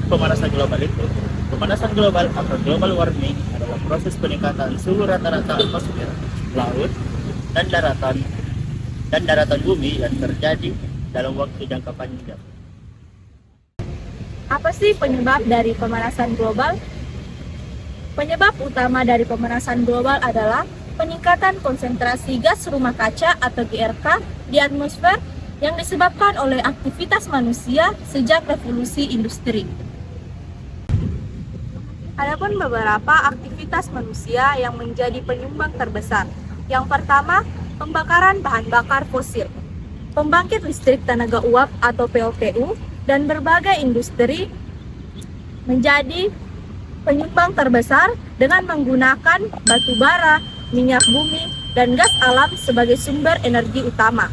pemanasan global itu? Pemanasan global atau global warming adalah proses peningkatan suhu rata-rata atmosfer, laut, dan daratan bumi yang terjadi dalam waktu jangka panjang. Apa sih penyebab dari pemanasan global? Penyebab utama dari pemanasan global adalah peningkatan konsentrasi gas rumah kaca atau GRK di atmosfer yang disebabkan oleh aktivitas manusia sejak revolusi industri. Adapun beberapa aktivitas manusia yang menjadi penyumbang terbesar. Yang pertama, pembakaran bahan bakar fosil, pembangkit listrik tenaga uap atau PLTU, dan berbagai industri menjadi penyumbang terbesar dengan menggunakan batu bara, minyak bumi, dan gas alam sebagai sumber energi utama.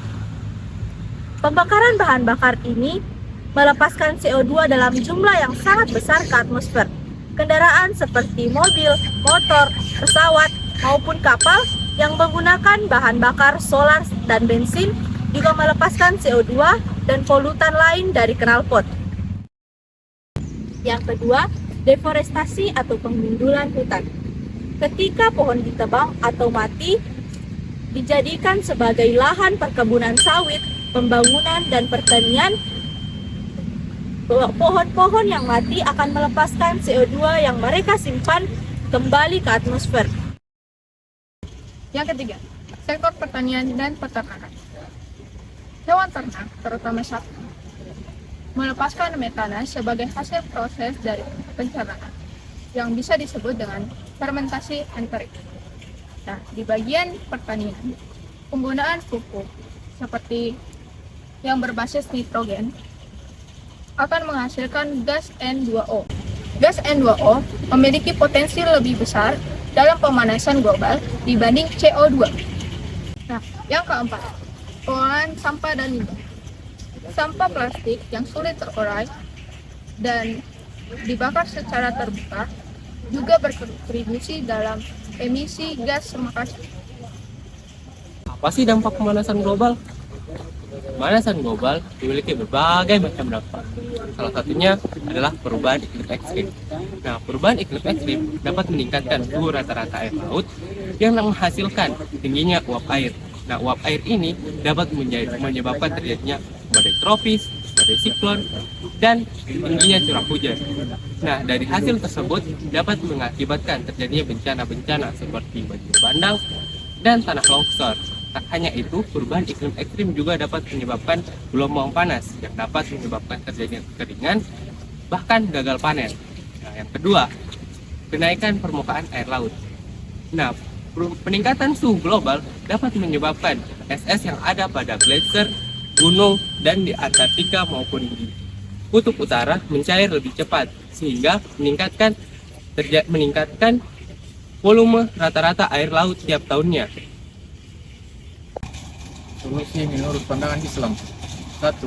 Pembakaran bahan bakar ini melepaskan CO2 dalam jumlah yang sangat besar ke atmosfer. Kendaraan seperti mobil, motor, pesawat, maupun kapal yang menggunakan bahan bakar solar dan bensin juga melepaskan CO2 dan polutan lain dari knalpot. Yang kedua, deforestasi atau penggundulan hutan. Ketika pohon ditebang atau mati, dijadikan sebagai lahan perkebunan sawit, pembangunan, dan pertanian, pohon-pohon yang mati akan melepaskan CO2 yang mereka simpan kembali ke atmosfer. Yang ketiga, sektor pertanian dan peternakan. Hewan ternak, terutama sapi, melepaskan metana sebagai hasil proses dari pencernaan yang bisa disebut dengan fermentasi enterik. Nah, di bagian pertanian, penggunaan pupuk seperti yang berbasis nitrogen akan menghasilkan gas N2O. Gas N2O memiliki potensi lebih besar dalam pemanasan global dibanding CO2. Nah, yang keempat, pengolahan sampah dan limbah. Sampah plastik yang sulit terurai dan dibakar secara terbuka juga berkontribusi dalam emisi gas rumah kaca. Apa sih dampak pemanasan global? Pemanasan global memiliki berbagai macam dampak. Salah satunya adalah perubahan iklim ekstrim. Nah, perubahan iklim ekstrim dapat meningkatkan suhu rata-rata air laut yang menghasilkan tingginya uap air. Nah, uap air ini dapat menyebabkan terjadinya badai tropis, badai siklon, dan tingginya curah hujan. Nah, dari hasil tersebut dapat mengakibatkan terjadinya bencana-bencana seperti banjir bandang dan tanah longsor. Tak hanya itu, perubahan iklim ekstrim juga dapat menyebabkan gelombang panas yang dapat menyebabkan terjadinya kekeringan, bahkan gagal panen. Nah, yang kedua, kenaikan permukaan air laut. Nah, peningkatan suhu global dapat menyebabkan es-es yang ada pada gletser, gunung, dan di Antartika maupun di Kutub Utara mencair lebih cepat, sehingga meningkatkan volume rata-rata air laut tiap tahunnya. Solusi menurut pandangan Islam. 1.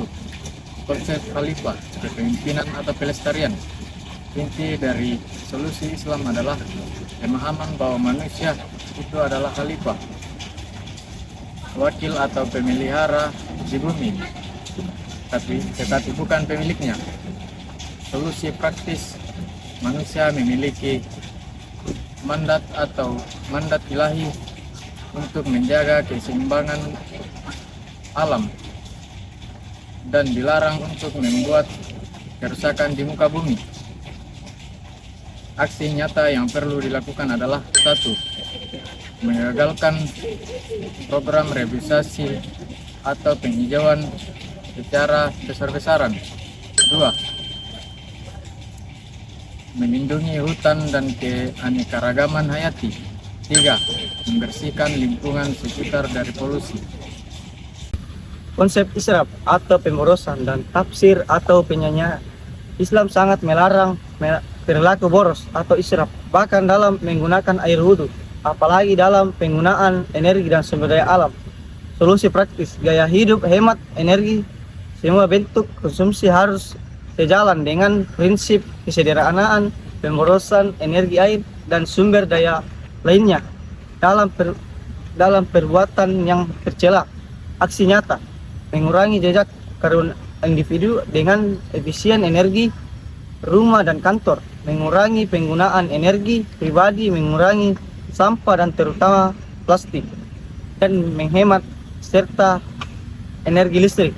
Konsep khalifah, kepemimpinan atau pelestarian. Inti dari solusi Islam adalah pemahaman bahwa manusia itu adalah khalifah, wakil atau pemelihara di bumi, tetapi bukan pemiliknya. Solusi praktis, manusia memiliki mandat ilahi untuk menjaga keseimbangan alam dan dilarang untuk membuat kerusakan di muka bumi. Aksi nyata yang perlu dilakukan adalah 1. Mengagalkan program revitalisasi atau penghijauan secara besar-besaran. 2. Melindungi hutan dan keanekaragaman hayati. 3. Membersihkan lingkungan sekitar dari polusi. Konsep israf atau pemborosan dan tafsir atau penyanyi Islam sangat melarang perilaku boros atau israf, bahkan dalam menggunakan air wudhu, apalagi dalam penggunaan energi dan sumber daya alam. Solusi praktis, gaya hidup hemat energi, semua bentuk konsumsi harus sejalan dengan prinsip kesederhanaan, pemborosan energi air dan sumber daya lainnya dalam perbuatan yang tercela. Aksi nyata mengurangi jejak karbon individu dengan efisien energi rumah dan kantor, mengurangi penggunaan energi pribadi, mengurangi sampah dan terutama plastik, dan menghemat serta energi listrik.